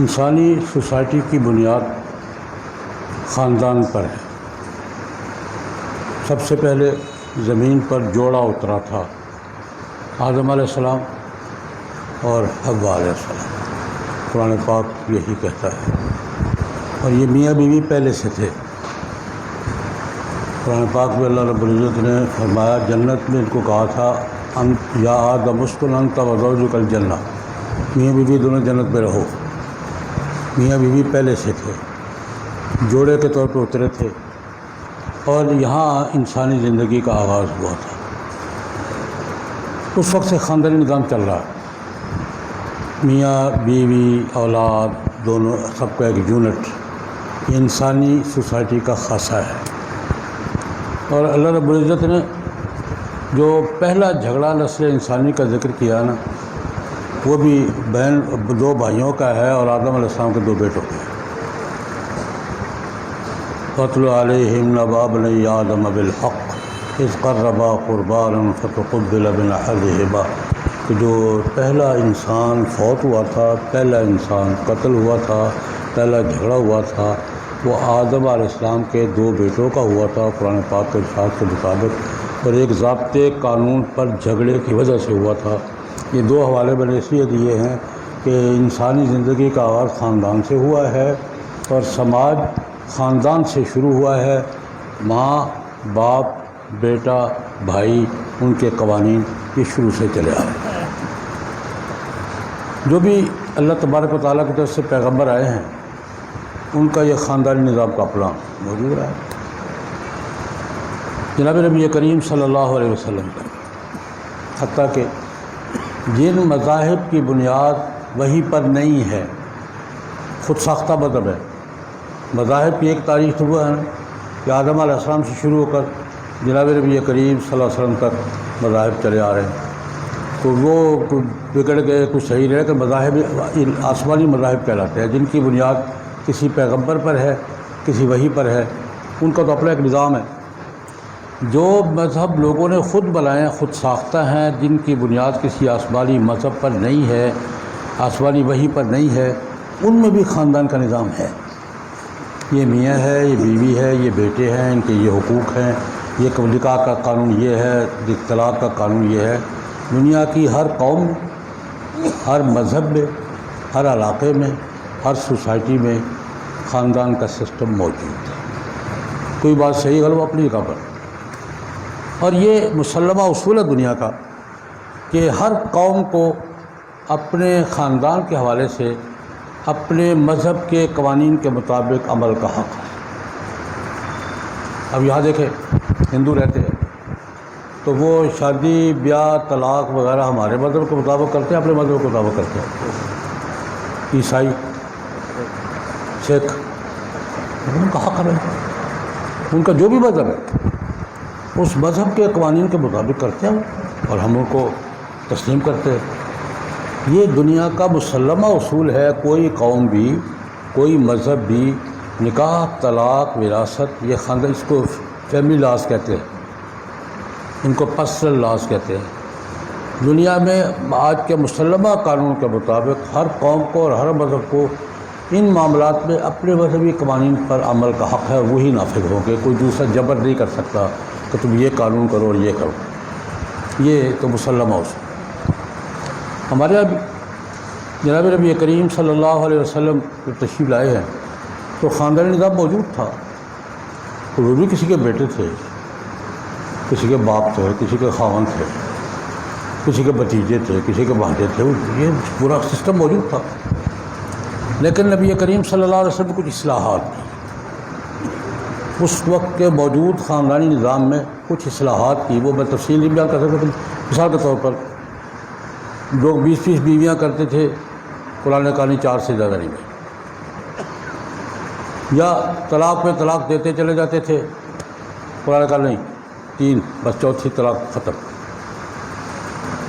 انسانی سوسائٹی کی بنیاد خاندان پر ہے۔ سب سے پہلے زمین پر جوڑا اترا تھا، آدم علیہ السلام اور حوا علیہ السلام۔ قرآن پاک یہی کہتا ہے، اور یہ میاں بیوی پہلے سے تھے۔ قرآن پاک میں اللہ رب العزت نے فرمایا، جنت میں ان کو کہا تھا یا آدم اسکن انت وزوجک الجنہ، میاں بیوی دونوں جنت میں رہو۔ میاں بیوی پہلے سے تھے، جوڑے کے طور پہ اترے تھے، اور یہاں انسانی زندگی کا آغاز ہوا تھا۔ اس وقت سے خاندانی نظام چل رہا ہے، میاں بیوی اولاد دونوں سب کا ایک یونٹ، یہ انسانی سوسائٹی کا خاصہ ہے۔ اور اللہ رب العزت نے جو پہلا جھگڑا نسل انسانی کا ذکر کیا نا، وہ بھی دو بھائیوں کا ہے اور آدم علیہ السلام کے دو بیٹوں کا ہے۔ وَاتْلُ عَلَيْهِمْ نَبَأَ ابْنَيْ آدَمَ بِالْحَقِّ إِذْ قَرَّبَا قُرْبَانًا فَتُقُبِّلَ مِنْ أَحَدِهِمَا، کہ جو پہلا انسان فوت ہوا تھا، پہلا انسان قتل ہوا تھا، پہلا جھگڑا ہوا تھا، وہ آدم علیہ السلام کے دو بیٹوں کا ہوا تھا قرآن پاک کے ارشاد کے مطابق، اور ایک ضابطے قانون پر جھگڑے کی وجہ سے ہوا تھا۔ یہ دو حوالے میں نے اس لیے دیے ہیں کہ انسانی زندگی کا آغاز خاندان سے ہوا ہے، اور سماج خاندان سے شروع ہوا ہے۔ ماں باپ بیٹا بھائی، ان کے قوانین یہ شروع سے چلے آ رہے ہیں۔ جو بھی اللہ تبارک و تعالیٰ کی طرف سے پیغمبر آئے ہیں، ان کا یہ خاندانی نظام کا پلان موجود رہا ہے۔ جناب نبی کریم صلی اللہ علیہ وسلم کا، حتیٰ کہ جن مذاہب کی بنیاد وہی پر نہیں ہے، خود ساختہ مذہب ہے۔ مذاہب کی ایک تاریخ ہوا ہے کہ آدم علیہ السلام سے شروع ہو کر جناب نبی کریم صلی اللہ علیہ وسلم تک مذاہب چلے آ رہے ہیں، تو وہ بگڑ گئے، کچھ صحیح رہے کہ مذاہب آسمانی مذاہب کہلاتے ہیں، جن کی بنیاد کسی پیغمبر پر ہے، کسی وحی پر ہے۔ ان کا تو اپنا ایک نظام ہے۔ جو مذہب لوگوں نے خود بنائے ہیں، خود ساختہ ہیں، جن کی بنیاد کسی آسمانی مذہب پر نہیں ہے، آسمانی وحی پر نہیں ہے، ان میں بھی خاندان کا نظام ہے۔ یہ میاں ہے، یہ بیوی ہے، یہ بیٹے ہیں، ان کے یہ حقوق ہیں، یہ نکاح کا قانون یہ ہے، طلاق کا قانون یہ ہے۔ دنیا کی ہر قوم، ہر مذہب میں، ہر علاقے میں، ہر سوسائٹی میں خاندان کا سسٹم موجود ہے۔ کوئی بات صحیح غلط اپنی جگہ پر، اور یہ مسلمہ اصول ہے دنیا کا کہ ہر قوم کو اپنے خاندان کے حوالے سے اپنے مذہب کے قوانین کے مطابق عمل کا حق ہے۔ اب یہاں دیکھیں، ہندو رہتے ہیں تو وہ شادی بیاہ طلاق وغیرہ ہمارے مذہب کے مطابق کرتے ہیں، اپنے مذہب کے مطابق کرتے ہیں۔ عیسائی، سکھ، ان کا حق ہے، ان کا جو بھی مذہب ہے اس مذہب کے قوانین کے مطابق کرتے ہیں، اور ہم ان کو تسلیم کرتے ہیں۔ یہ دنیا کا مسلمہ اصول ہے۔ کوئی قوم بھی، کوئی مذہب بھی نکاح، طلاق، وراثت، یہ خاندان، اس کو فیملی لاز کہتے ہیں، ان کو پرسنل لاز کہتے ہیں۔ دنیا میں آج کے مسلمہ قانون کے مطابق ہر قوم کو اور ہر مذہب کو ان معاملات میں اپنے مذہبی قوانین پر عمل کا حق ہے، وہی نافذ ہوں گے۔ کوئی دوسرا جبر نہیں کر سکتا کہ تم یہ قانون کرو اور یہ کرو۔ یہ تو مسلمہ اصول۔ ہمارے یہاں بھی جناب نبی کریم صلی اللہ علیہ وسلم تشریف لائے ہیں تو خاندانی نظام موجود تھا۔ وہ بھی کسی کے بیٹے تھے، کسی کے باپ تھے، کسی کے خاوند تھے، کسی کے بھتیجے تھے، کسی کے بھانجے تھے، یہ پورا سسٹم موجود تھا۔ لیکن نبی کریم صلی اللہ علیہ وسلم کچھ اصلاحات کی، اس وقت کے موجود خاندانی نظام میں کچھ اصلاحات کی، وہ میں تفصیل نہیں بیان کر سکتا۔ مثال کے طور پر لوگ 20 بیویاں کرتے تھے، قرآن نے کہا نہیں 4 سے زیادہ نہیں ہے، یا طلاق پہ طلاق دیتے چلے جاتے تھے، قرآن نے کہا نہیں 3، بس چوتھی طلاق ختم۔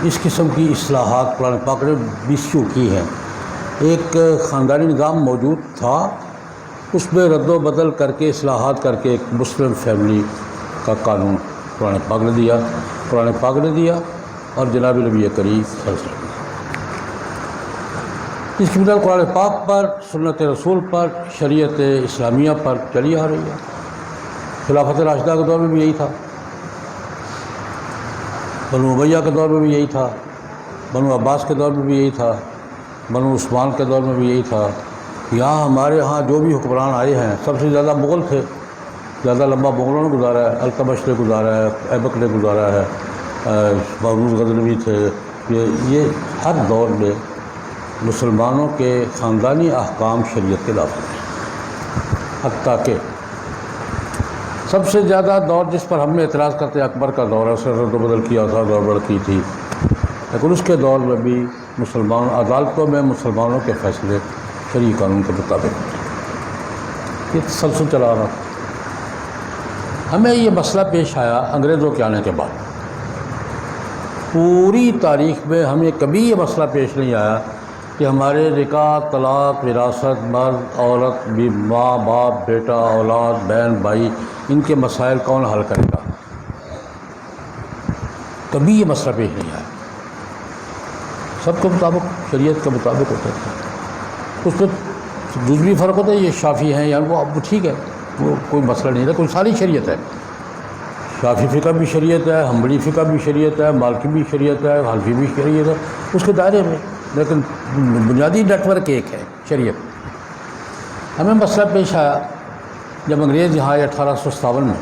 اس قسم کی اصلاحات قرآن پاک نے 20 کی ہیں۔ ایک خاندانی نظام موجود تھا، اس میں رد و بدل کر کے، اصلاحات کر کے ایک مسلم فیملی کا قانون قرآن پاک نے دیا، اور جناب نبی کریم صلی اللہ علیہ وسلم۔ اس کی بنیاد قرآن پاک پر، سنت رسول پر، شریعت اسلامیہ پر چلی آ رہی ہے۔ خلافت راشدہ کے دور میں بھی یہی تھا، بنو امیہ کے دور میں بھی یہی تھا، بنو عباس کے دور میں بھی یہی تھا، بنو عثمان کے دور میں بھی یہی تھا۔ یہاں ہمارے ہاں جو بھی حکمران آئے ہیں سب سے زیادہ مغل تھے، زیادہ لمبا مغلوں نے گزارا ہے، التمش نے گزارا ہے، ایبک نے گزارا ہے، بہروز غزنوی تھے۔ یہ ہر دور میں مسلمانوں کے خاندانی احکام شریعت کے نافذ ہیں، حتیٰ کہ سب سے زیادہ دور جس پر ہم نے اعتراض کرتے ہیں اکبر کا دور ہے، اس نے رد و بدل کیا تھا، گڑبڑ کی تھی، لیکن اس کے دور میں بھی مسلمان عدالتوں میں مسلمانوں کے فیصلے شرعی قانون کے مطابق ہوتے ہیں۔ یہ تسلسل چلا رہا تھا۔ ہمیں یہ مسئلہ پیش آیا انگریزوں کے آنے کے بعد۔ پوری تاریخ میں ہمیں کبھی یہ مسئلہ پیش نہیں آیا کہ ہمارے نکاح، طلاق، وراثت، مرد، عورت، ماں باپ، بیٹا، اولاد، بہن، بھائی، ان کے مسائل کون حل کرے گا۔ کبھی یہ مسئلہ پیش نہیں آیا، سب کے مطابق، شریعت کے مطابق ہوتا ہے۔ اس میں جزوی فرق ہوتا ہے، یہ شافعی ہیں یا وہ، اب ٹھیک ہے، وہ کوئی مسئلہ نہیں ہے، کوئی ساری شریعت ہے۔ شافعی فقہ بھی شریعت ہے، حنبلی فقہ بھی شریعت ہے، مالکی بھی شریعت ہے، حنفی بھی شریعت ہے، اس کے دائرے میں، لیکن بنیادی نیٹ ورک ایک ہے، شریعت۔ ہمیں مسئلہ پیش آیا جب انگریز یہاں آئے 1857 میں،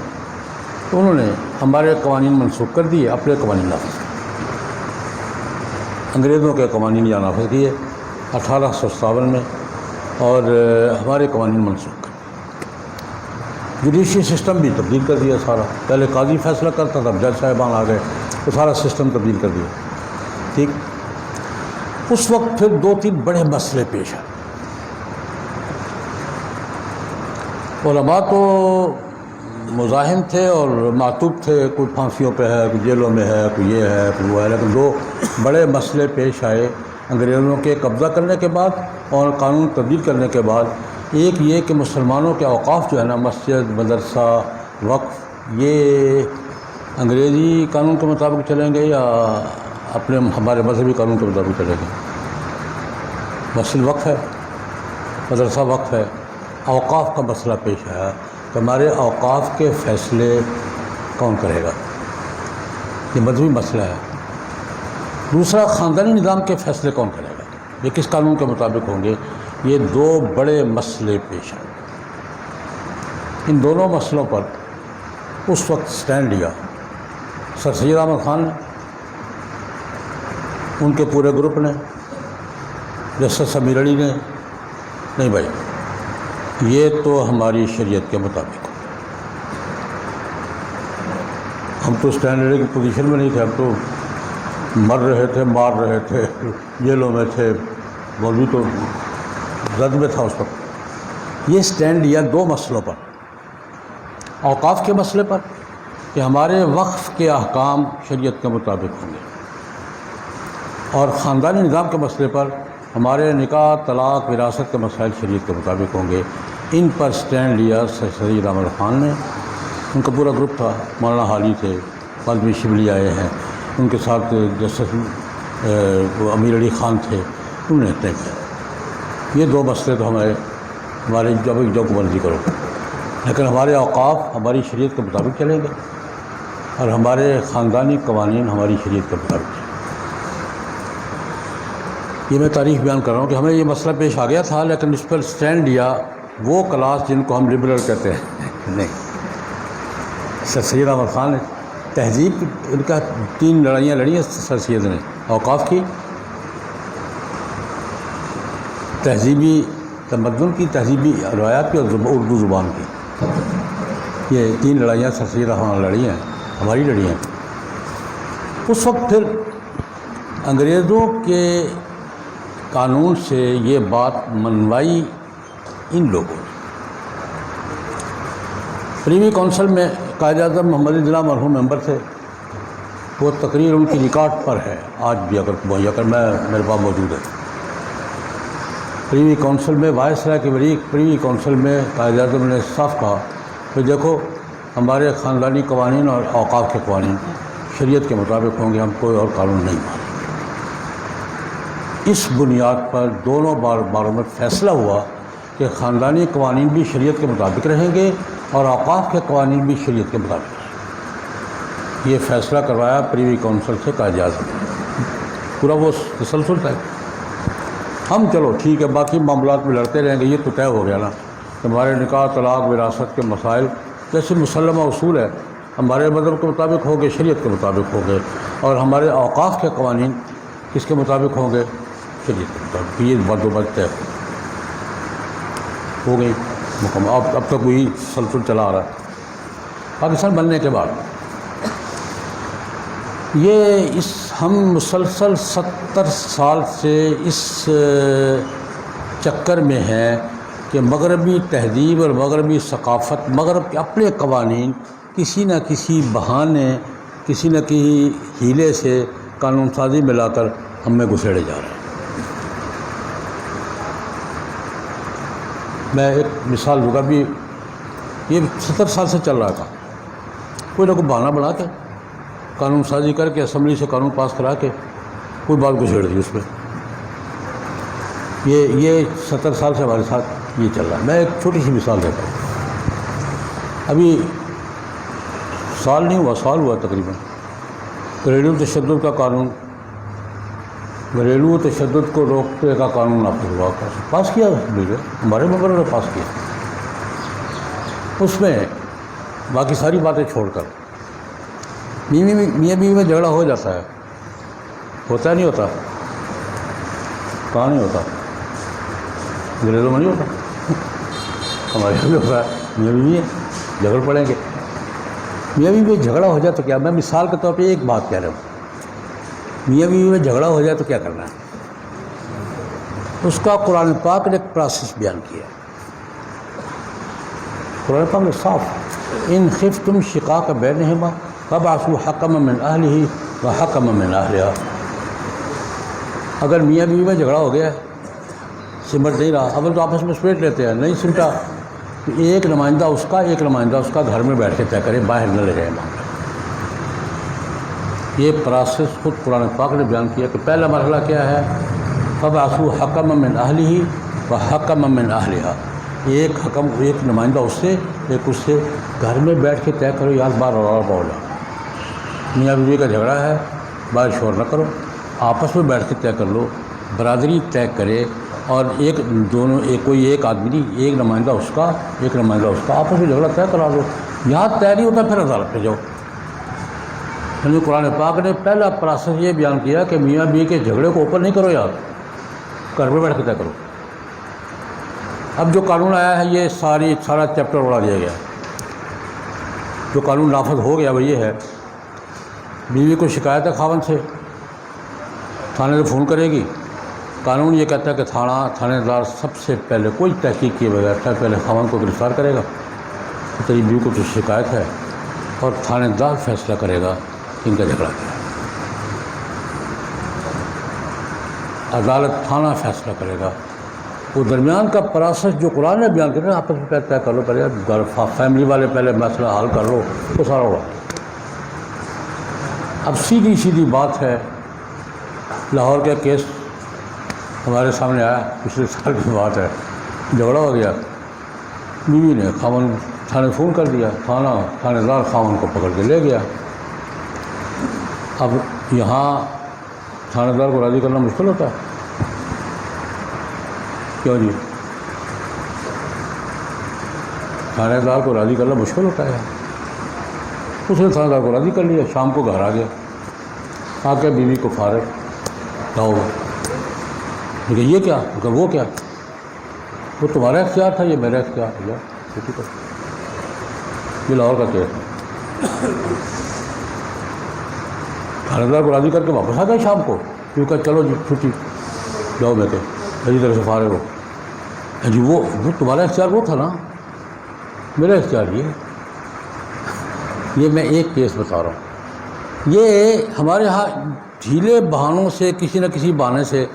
تو انہوں نے ہمارے قوانین منسوخ کر دیے، اپنے قوانین نافذ کیے۔ انگریزوں کے قوانین یہاں نافذ کیے 1857 میں، اور ہمارے قوانین منسوخ کر دیے۔ جوڈیشل سسٹم بھی تبدیل کر دیا سارا، پہلے قاضی فیصلہ کرتا تھا، جج صاحبان آ گئے تو سارا سسٹم تبدیل کر دیا۔ ٹھیک، اس وقت پھر 2-3 بڑے مسئلے پیش آئے۔ علماء تو مزاحم تھے اور معتوب تھے، کوئی پھانسیوں پہ ہے، کوئی جیلوں میں ہے، کوئی یہ ہے، کوئی وہ ہے، لیکن 2 بڑے مسئلے پیش آئے انگریزوں کے قبضہ کرنے کے بعد اور قانون تبدیل کرنے کے بعد۔ ایک یہ کہ مسلمانوں کے اوقاف جو ہے نا، مسجد، مدرسہ، وقف، یہ انگریزی قانون کے مطابق چلیں گے یا اپنے ہمارے مذہبی قانون کے مطابق چلیں گے۔ مسجد وقف ہے، مدرسہ وقف ہے، اوقاف کا مسئلہ پیش آیا کہ ہمارے اوقاف کے فیصلے کون کرے گا، یہ مذہبی مسئلہ ہے۔ دوسرا، خاندانی نظام کے فیصلے کون کرے گا، یہ کس قانون کے مطابق ہوں گے۔ یہ 2 بڑے مسئلے پیش آئے۔ ان دونوں مسئلوں پر اس وقت سٹینڈ لیا سر سید احمد خان نے، ان کے پورے گروپ نے، جسٹس امیر علی نے، نہیں بھائی یہ تو ہماری شریعت کے مطابق ہو۔ ہم تو اسٹینڈ لینے کی پوزیشن میں نہیں تھے، ہم تو مر رہے تھے، مار رہے تھے، جیلوں میں تھے، مولوی تو زد میں تھا اس وقت۔ یہ سٹینڈ لیا 2 مسئلوں پر، اوقاف کے مسئلے پر کہ ہمارے وقف کے احکام شریعت کے مطابق ہوں گے، اور خاندانی نظام کے مسئلے پر ہمارے نکاح، طلاق، وراثت کے مسائل شریعت کے مطابق ہوں گے۔ ان پر سٹینڈ لیا سر سید احمد خان نے، ان کا پورا گروپ تھا، مولانا حالی تھے، مولوی شبلی آئے ہیں، ان کے ساتھ جسٹس امیر علی خان تھے، انہوں نے طے کیا یہ 2 مسئلے تو ہمارے جو مرضی کرو، لیکن ہمارے اوقاف ہماری شریعت کے مطابق چلیں گے اور ہمارے خاندانی قوانین ہماری شریعت کے مطابق چلیں گے۔ یہ میں تاریخ بیان کر رہا ہوں کہ ہمیں یہ مسئلہ پیش آ گیا تھا، لیکن اس پر سٹینڈ لیا وہ کلاس جن کو ہم لبرل کہتے ہیں، نہیں، سر سید احمد خان نے تہذیب، ان کا 3 لڑائیاں لڑی ہیں سر سید نے، اوقاف کی، تہذیبی تمدن کی، تہذیبی روایات کی، اور اردو زبان کی۔ یہ 3 لڑائیاں سر سید احمد خان لڑی ہیں، ہماری لڑی ہیں۔ اس وقت پھر انگریزوں کے قانون سے یہ بات منوائی ان لوگوں نے۔ پریوی کونسل میں قائد اعظم محمد علی جناح مرحوم ممبر تھے، وہ تقریر ان کی ریکارڈ پر ہے آج بھی، اگر مہیا کر میرے پاس موجود ہے۔ پریوی کونسل میں وائسرائے کی پریوی کونسل میں قائد اعظم نے صاف کہا کہ دیکھو ہمارے خاندانی قوانین اور اوقاف کے قوانین شریعت کے مطابق ہوں گے، ہم کوئی اور قانون نہیں مانیں۔ اس بنیاد پر دونوں باروں میں فیصلہ ہوا کہ خاندانی قوانین بھی شریعت کے مطابق رہیں گے اور اوقاف کے قوانین بھی شریعت کے مطابق رہیں گے۔ یہ فیصلہ کروایا پریوی کونسل سے قائد اعظم نے۔ پورا وہ تسلسل تھا۔ ہم چلو ٹھیک ہے باقی معاملات میں لڑتے رہیں گے، یہ تو طے ہو گیا نا کہ ہمارے نکاح، طلاق، وراثت کے مسائل جیسے مسلمہ اصول ہے ہمارے مذہب کے مطابق ہوں گے، شریعت کے مطابق ہوں گے، اور ہمارے اوقاف کے قوانین کس کے مطابق ہوں گے؟ شریعت کے مطابق۔ یہ بد و بد طے ہو گئی مکمل۔ اب تک وہی تسلسل چلا آ رہا ہے۔ پاکستان بننے کے بعد ہم مسلسل 70 سال سے اس چکر میں ہیں کہ مغربی تہذیب اور مغربی ثقافت، مغرب کے اپنے قوانین کسی نہ کسی بہانے، کسی نہ کسی ہیلے سے قانون سازی میں لا کر ہم میں گھسیڑے جا رہے ہیں۔ میں ایک مثال دوں گا، بھی یہ 70 سال سے چل رہا تھا، کوئی نہ کوئی بہانہ بنا کے قانون سازی کر کے اسمبلی سے قانون پاس کرا کے کوئی بات گھسیڑ دی اس پہ۔ یہ 70 سال سے ہمارے ساتھ یہ چل رہا ہے۔ میں ایک چھوٹی سی مثال دیتا ہوں۔ ابھی سال نہیں ہوا، سال ہوا تقریباً، گھریلو تشدد کا قانون، گھریلو تشدد کو روکنے کا قانون نافذ ہوا، پاس کیا ہمارے ممبروں نے پاس کیا۔ اس میں باقی ساری باتیں چھوڑ کر میاں بیوی میں جھگڑا ہو جاتا ہے، ہوتا نہیں ہوتا؟ کہاں نہیں ہوتا؟ گھریلو میں نہیں ہوتا، ہمارے یہاں بھی ہوتا ہے۔ میاں بیوی ہے، جھگڑ پڑیں گے، میاں بیوی میں جھگڑا ہو جائے تو کیا؟ میں مثال کے طور پہ ایک بات کہہ رہا ہوں، میاں بیوی میں جھگڑا ہو جائے تو کیا کرنا ہے؟ اس کا قرآن پاک نے ایک پروسیس بیان کیا ہے۔ قرآن پاک نے صاف، ان خفتم شقاق بینہما فابعثوا حکما من اہلہ وحکما من اہلہا۔ اگر میاں بیوی میں جھگڑا ہو گیا، سمٹ نہیں رہا، اول تو آپس میں سمیٹ لیتے ہیں، نہیں سمٹا تو ایک نمائندہ اس کا، ایک نمائندہ اس کا گھر میں بیٹھ کے طے کرے، باہر نہ لے جائے معاملہ۔ یہ پروسیس خود قرآن پاک نے بیان کیا کہ پہلا مرحلہ کیا ہے؟ فابعثوا حکما من اہلہ وحکما من اہلہا۔ ایک حکم، ایک نمائندہ اس سے، ایک اس سے، گھر میں بیٹھ کے طے کرو، یار بار روڑا پاؤ۔ میاں بیوی کا جھگڑا ہے، باہر شور نہ کرو، آپس میں بیٹھ کے طے کر لو، برادری طے کرے، اور کوئی ایک آدمی نہیں، ایک نمائندہ اس کا، ایک نمائندہ اس کا، آپس میں جھگڑا طے کرا دو۔ یہاں طے نہیں ہوتا پھر عدالت پہ جاؤ۔ یعنی قرآن پاک نے پہلا پروسیس یہ بیان کیا کہ میاں بیوی کے جھگڑے کو اوپن نہیں کرو یار، گھر میں بیٹھ کے طے کرو۔ اب جو قانون آیا ہے یہ سارا چیپٹر اڑا دیا گیا۔ جو قانون نافذ ہو گیا وہ یہ ہے، بیوی کو شکایت ہے خاوند سے، تھانے سے فون کرے گی، قانون یہ کہتا ہے کہ تھانے دار سب سے پہلے کوئی تحقیق کیے بغیر پہلے خاوند کو گرفتار کرے گا کہ تیری بیوی کو تو شکایت ہے، اور تھانے دار فیصلہ کرے گا کہ ان کا جھگڑا کیا ہے۔ عدالت، تھانہ فیصلہ کرے گا۔ وہ درمیان کا پروسیس جو قرآن نے بیان کیا، آپس میں طے کر لو، پہلے گھر فیملی والے پہلے مسئلہ حل کر لو، تو سارا ہوا۔ اب سیدھی بات ہے، لاہور کا کیس ہمارے سامنے آیا، پچھلے سال کی بات ہے، جھگڑا ہو گیا، بیوی نے خاوند تھانے فون کر دیا، تھانے دار خاوند کو پکڑ کے لے گیا۔ اب یہاں تھانے دار کو راضی کرنا مشکل ہوتا ہے، کیوں جی؟ تھانے دار کو راضی کرنا مشکل ہوتا ہے۔ اس نے تھانے دار کو راضی کر لیا، شام کو گھر آ گیا، آ کے بیوی کو فارغ لاؤ، لیکن یہ کیا، وہ کیا، وہ تمہارا اختیار تھا، یہ میرا اختیار تھا، چھٹی کر۔ یہ لاہور کا کیس ہے، تھانے دار کو راضی کر کے واپس آ گئے شام کو، کیونکہ چلو جی چھٹی جاؤ، میں تو اسی طرح سے فارغ ہو جی۔ وہ تمہارا اختیار وہ تھا نا، میرا اختیار یہ میں ایک کیس بتا رہا ہوں۔ یہ ہمارے ہاں ڈھیلے بہانوں سے، کسی نہ کسی بہانے سے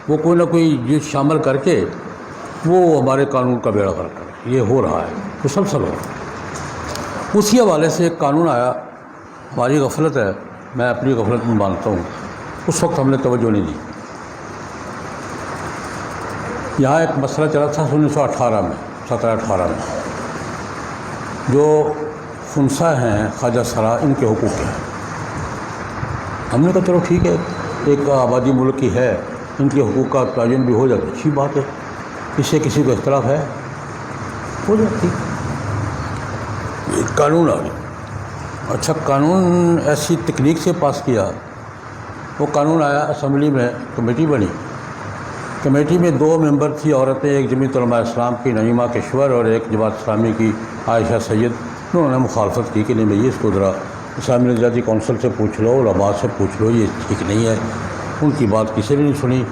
وہ کوئی نہ کوئی چیز شامل کر کے وہ ہمارے قانون کا بیڑا غرق کر، یہ ہو رہا ہے، مسلسل ہو رہا ہے۔ اسی حوالے سے ایک قانون آیا، ہماری غفلت ہے، میں اپنی غفلت میں مانتا ہوں، اس وقت ہم نے توجہ نہیں دی، یہاں ایک مسئلہ چلا تھا 1918 میں 17-18 میں، جو خنثی ہیں خواجہ سرا، ان کے حقوق ہیں۔ ہم نے کہا چلو ٹھیک ہے، ایک آبادی ملک کی ہے، ان کے حقوق کا تعین بھی ہو جائے، اچھی بات ہے، اس سے کسی کو اختلاف ہے ہو جائے، ٹھیک ہے۔ ایک قانون آ گیا، اچھا قانون ایسی تکنیک سے پاس کیا، وہ قانون آیا اسمبلی میں، کمیٹی بنی، کمیٹی میں 2 ممبر تھی عورتیں، ایک جمعیت علماء اسلام کی نعیمہ کشور اور ایک جماعت اسلامی کی عائشہ سید۔ انہوں نے مخالفت کی کہ نہیں بھائی اس کو ذرا اسلامی نظریاتی کونسل سے پوچھ لو، علماء سے پوچھ لو، یہ ٹھیک نہیں ہے۔ ان کی بات کسی نے نہیں سنی،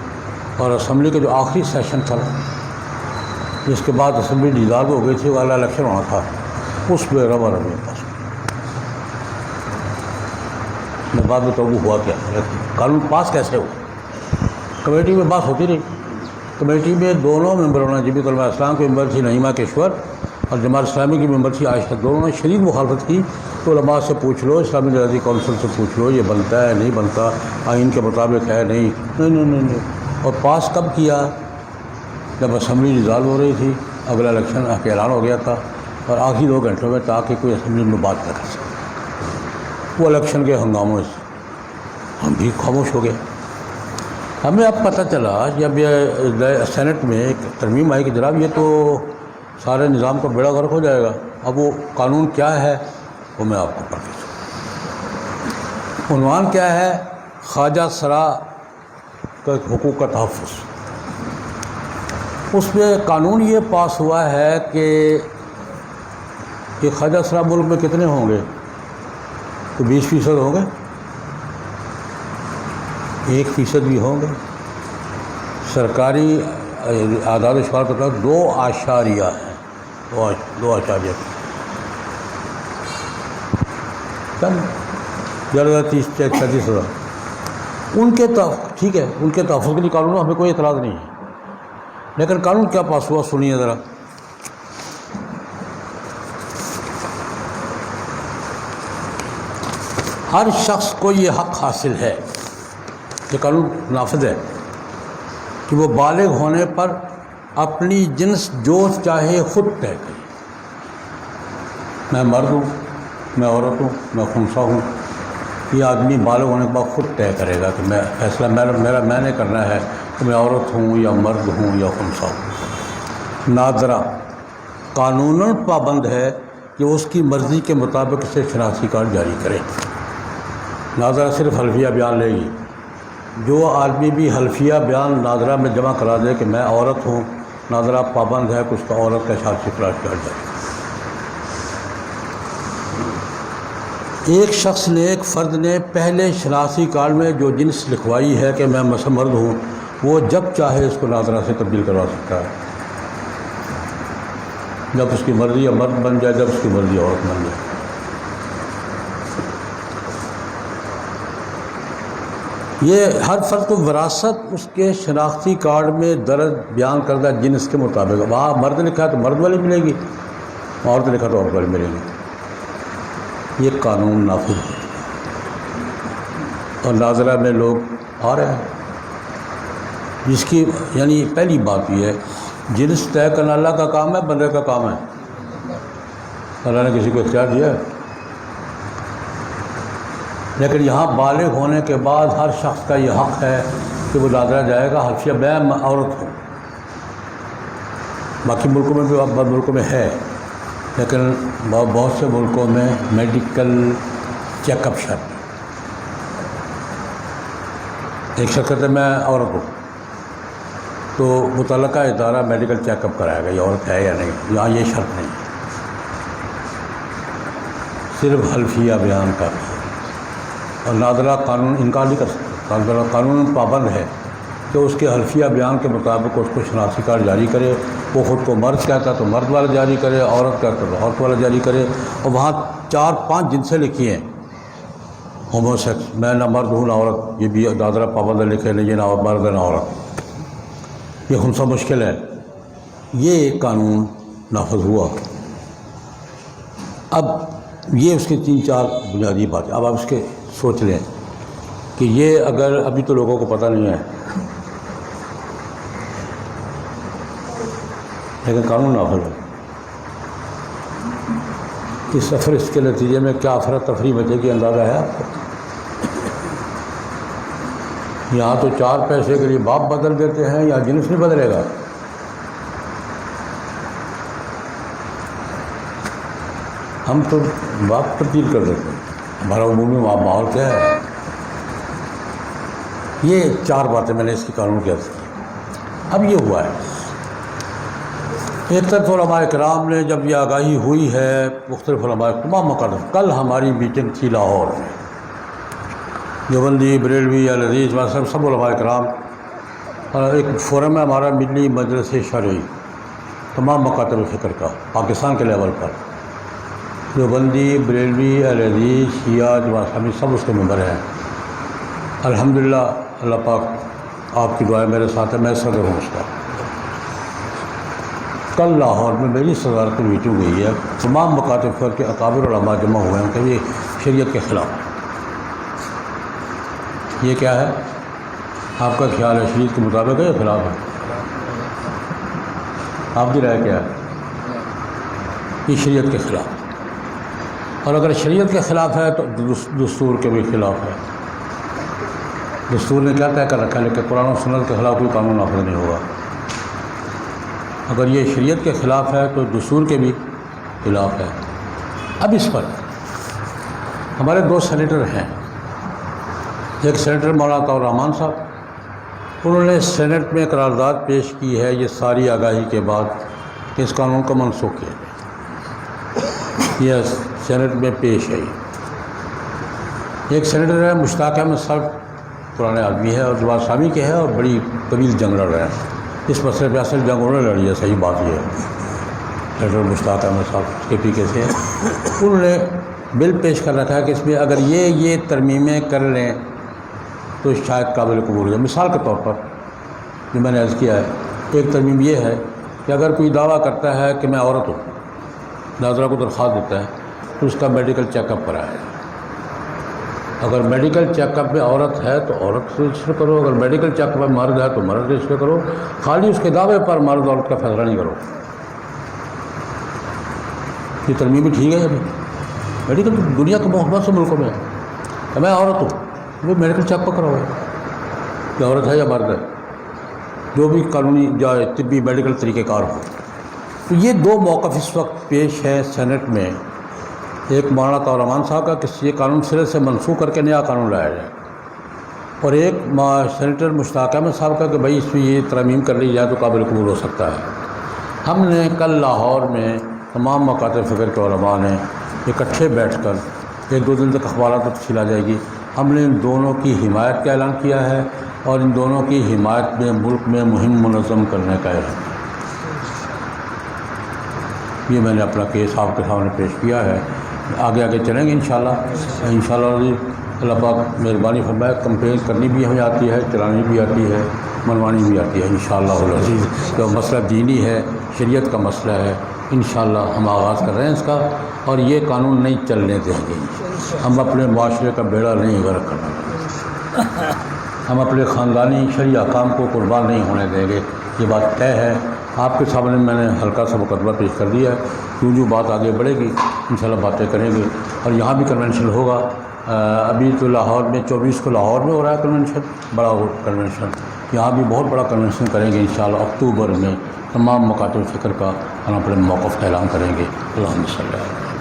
اور اسمبلی کا جو آخری سیشن تھا، جس کے بعد اسمبلی ڈیزالو ہو گئی تھی، وہ اعلیٰ الیکشن ہونا تھا، اس پہ ربا ربی پاس میں بعد میں تو وہ ہوا کیا، قانون پاس کیسے ہوا؟ کمیٹی میں بات ہوتی رہی، کمیٹی میں دونوں ممبروں نے، جمعیت علماء اسلام کے ممبر تھی نعیمہ کشور اور جماعت اسلامی کی ممبر تھی عائشہ، دونوں نے شدید مخالفت کی کہ علماء سے پوچھ لو، اسلامی نظریاتی کونسل سے پوچھ لو، یہ بنتا ہے نہیں بنتا، آئین کے مطابق ہے نہیں۔ اور پاس کب کیا؟ جب اسمبلی ڈیزالو ہو رہی تھی، اگلا الیکشن کا اعلان ہو گیا تھا، اور آخری 2 گھنٹوں میں، تاکہ کوئی اسمبلی میں بات نہ کر سکے۔ وہ الیکشن کے ہنگاموں سے ہم بھی خاموش ہو گئے۔ ہمیں اب پتہ چلا جب یہ سینٹ میں ایک ترمیم آئی کہ جناب یہ تو سارے نظام کا بیڑا غرق ہو جائے گا۔ اب وہ قانون کیا ہے وہ میں آپ کو پڑھ کے سناؤں۔ عنوان کیا ہے؟ خواجہ سرا کا حقوق کا تحفظ۔ اس میں قانون یہ پاس ہوا ہے کہ خواجہ سرا ملک میں کتنے ہوں گے؟ تو 20% ہوں گے، 1% بھی ہوں گے۔ سرکاری اعداد و شمار کے طرف 2.0 ہیں، 2.0 زیادہ 30-35 ان کے ٹھیک ہے، ان کے تحفظ کے لیے قانون ہمیں کوئی اعتراض نہیں ہے، لیکن قانون کیا پاس ہوا سنیے ذرا۔ ہر شخص کو یہ حق حاصل ہے، یہ قانون نافذ ہے، کہ وہ بالغ ہونے پر اپنی جنس جو چاہے خود طے کرے۔ میں مرد ہوں، میں عورت ہوں، میں خنثی ہوں، یہ آدمی بالغ ہونے کے بعد خود طے کرے گا کہ میں فیصلہ میں نے کرنا ہے کہ میں عورت ہوں یا مرد ہوں یا خنثی ہوں۔ ناظرہ قانوناً پابند ہے کہ اس کی مرضی کے مطابق اسے شناختی کارڈ جاری کرے۔ ناظرہ صرف حلفیہ بیان لے گی۔ جو آدمی بھی حلفیہ بیان ناظرہ میں جمع کرا دے کہ میں عورت ہوں، ناظرہ پابند ہے کہ اس کا عورت کا شناختی کارڈ جاری کرے۔ ایک شخص نے، ایک فرد نے پہلے شناختی کارڈ میں جو جنس لکھوائی ہے کہ میں مرد ہوں، وہ جب چاہے اس کو ناظرہ سے تبدیل کروا سکتا ہے، جب اس کی مرضی یا مرد بن جائے، جب اس کی مرضی عورت بن جائے۔ یہ ہر فرد کو وراثت اس کے شناختی کارڈ میں درج بیان کردہ جنس کے مطابق، وہاں مرد لکھا ہے تو مرد والی ملے گی، عورت لکھا تو عورت والی ملے گی۔ یہ قانون نافذ ہے، اور ناظرہ میں لوگ آ رہے ہیں، جس کی یعنی پہلی بات یہ ہے، جنس طے کرنا اللہ کا کام ہے، بندے کا کام ہے۔ اللہ نے کسی کو اختیار دیا ہے، لیکن یہاں بالغ ہونے کے بعد ہر شخص کا یہ حق ہے کہ وہ ناظرہ جائے گا، حلفیہ بیان عورت ہو۔ باقی ملکوں میں بھی، بعض ملکوں میں ہے، لیکن بہت سے ملکوں میں میڈیکل چیک اپ شرط۔ ایک شخص کہتا ہے میں عورت ہوں، تو متعلقہ ادارہ میڈیکل چیک اپ کرائے گا یہ عورت ہے یا نہیں۔ یہاں یہ شرط نہیں، صرف حلفیہ بیان کا۔ اور ناظرہ قانون انکار نہیں کر سکتا، ناظرہ قانون پابند ہے کہ اس کے حلفیہ بیان کے مطابق اس کو شناختی کارڈ جاری کرے۔ وہ خود کو مرد کہتا تو مرد والا جاری کرے، عورت کہتا تو عورت والا جاری کرے۔ اور وہاں 4-5 جنسیں لکھی ہیں، ہومو سیکس، میں نہ مرد ہوں نہ عورت، یہ بھی ناظرہ پابند لکھے نہیں، یہ نہ مرد ہے نہ عورت، یہ خنثی مشکل ہے۔ یہ قانون نافذ ہوا۔ اب یہ اس کے 3-4 بنیادی باتیں، اب آپ اس کے سوچ لیں کہ یہ اگر ابھی تو لوگوں کو پتہ نہیں ہے لیکن قانون نافذ ہو۔ اس سفر اس کے نتیجے میں کیا افراتفری بچے گی اندازہ ہے آپ کو؟ یہاں تو 4 پیسے کے لیے باپ بدل دیتے ہیں، یا جنس نہیں بدلے گا۔ ہم تو باپ تبدیل کر دیتے ہیں۔ ہمارا عمومی ماحول کیا ہے؟ یہ 4 باتیں میں نے اس کی قانون کی عرض کی۔ اب یہ ہوا ہے، ایک طرف علماء کرام نے جب یہ آگاہی ہوئی ہے، مختلف علماء تمام مقدم، کل ہماری میٹنگ تھی لاہور میں، دیوبندی، بریلوی، اہل حدیث، سب علماء کرام، اور ایک فورم ہے ہمارا ملی مجلس شرعی، تمام مکاتب فکر کا پاکستان کے لیول پر، دیوبندی، بریلوی، اہل حدیث، شیعہ، جماعت اسلامی سب اس کے ممبر ہیں۔ الحمدللہ اللہ پاک آپ کی دعائیں میرے ساتھ ہے، میں صدر ہوں اس کا۔ کل لاہور میں میری صدارت میں میٹنگ ہوئی ہے، تمام مکاتب فکر کے اکابر علماء جمع ہوئے ہیں کہ یہ شریعت کے خلاف ہے۔ یہ کیا ہے؟ آپ کا خیال ہے شریعت کے مطابق ہے یا خلاف ہے؟ آپ کی رائے کیا ہے؟ یہ شریعت کے خلاف، اور اگر شریعت کے خلاف ہے تو دستور کے بھی خلاف ہے۔ دستور نے کیا طے کر رکھا ہے؟ لیکن قرآن و سنت کے خلاف کوئی قانون نافذ نہیں ہوگا۔ اگر یہ شریعت کے خلاف ہے تو دستور کے بھی خلاف ہے۔ اب اس پر ہمارے 2 سینیٹر ہیں، ایک سینیٹر مولانا عطاء الرحمان صاحب، انہوں نے سینٹ میں قرارداد پیش کی ہے یہ ساری آگاہی کے بعد کہ اس قانون کو منسوخ کیا جائے۔ یہ سینٹ میں پیش ہے۔ ایک سینیٹر ہے مشتاق احمد صاحب، پرانے آدمی ہے اور جماعت اسلامی کے ہے، اور بڑی طویل جنگ لڑ رہے ہیں اس مسئلے پہ۔ اصل جنگ انہوں نے لڑی ہے، صحیح بات یہ ہے۔ سینیٹر مشتاق احمد صاحب کے پی کے سے، انہوں نے بل پیش کر رکھا ہے کہ اس میں اگر یہ ترمیمیں کر لیں تو شاید قابل قبول ہے۔ مثال کے طور پر جو میں نے عرض کیا ہے، ایک ترمیم یہ ہے کہ اگر کوئی دعویٰ کرتا ہے کہ میں عورت ہوں، ناظرہ کو درخواست دیتا ہے تو اس کا میڈیکل چیک اپ کرائے۔ اگر میڈیکل چیک اپ میں عورت ہے تو عورت رجسٹر کرو، اگر میڈیکل چیک اپ میں مرد ہے تو مرد رجسٹر کرو، خالی اس کے دعوے پر مرد عورت کا فیصلہ نہیں کرو۔ یہ ترمیم بھی ٹھیک ہے۔ ابھی میڈیکل دنیا کے بہت سے ملکوں میں ہے کہ میں عورت ہوں، وہ میڈیکل چیک اپ کرو کہ عورت ہے یا مرد ہے، جو بھی قانونی یا طبی میڈیکل طریقہ کار ہو۔ تو یہ 2 موقف اس وقت پیش ہے سینٹ میں، ایک مولانا عطاء الرحمان صاحب کا کہ یہ قانون سرے سے منسوخ کر کے نیا قانون لایا جائے، اور ایک سینیٹر مشتاق احمد صاحب کا کہ بھائی اس میں یہ ترمیم کر لی جائے تو قابل قبول ہو سکتا ہے۔ ہم نے کل لاہور میں تمام مکاتب فکر کے علماء نے اکٹھے بیٹھ کر، 1-2 دن تک اخبارات میں تفصیل آ جائے گی، ہم نے ان دونوں کی حمایت کا اعلان کیا ہے، اور ان دونوں کی حمایت میں ملک میں مہم منظم کرنے کا اعلان۔ یہ میں نے اپنا کیس آپ کے سامنے پیش کیا ہے، آگے چلیں گے انشاءاللہ اللہ پاک مہربانی فرمائے۔ کمپین کرنی بھی ہمیں آتی ہے، چلانی بھی آتی ہے، منوانی بھی آتی ہے انشاءاللہ العزیز۔ تو مسئلہ دینی ہے، شریعت کا مسئلہ ہے، انشاءاللہ ہم آغاز کر رہے ہیں اس کا، اور یہ قانون نہیں چلنے دیں گے۔ ہم اپنے معاشرے کا بیڑا نہیں غرق کرنا، ہم اپنے خاندانی شرعی احکام کو قربان نہیں ہونے دیں گے، یہ بات طے ہے۔ آپ کے سامنے میں نے ہلکا سا مقدمہ پیش کر دیا ہے، جو بات آگے بڑھے گی انشاءاللہ باتیں کریں گے، اور یہاں بھی کنونشن ہوگا۔ ابھی تو لاہور میں 24 کو لاہور میں ہو رہا ہے کنونشن، بڑا کنونشن، یہاں بھی بہت بڑا کنونشن کریں گے انشاءاللہ اکتوبر میں، تمام مکاتب فکر کا ہم اپنے موقف کا اعلان کریں گے۔ اللہم صلی اللہ علیہ وسلم۔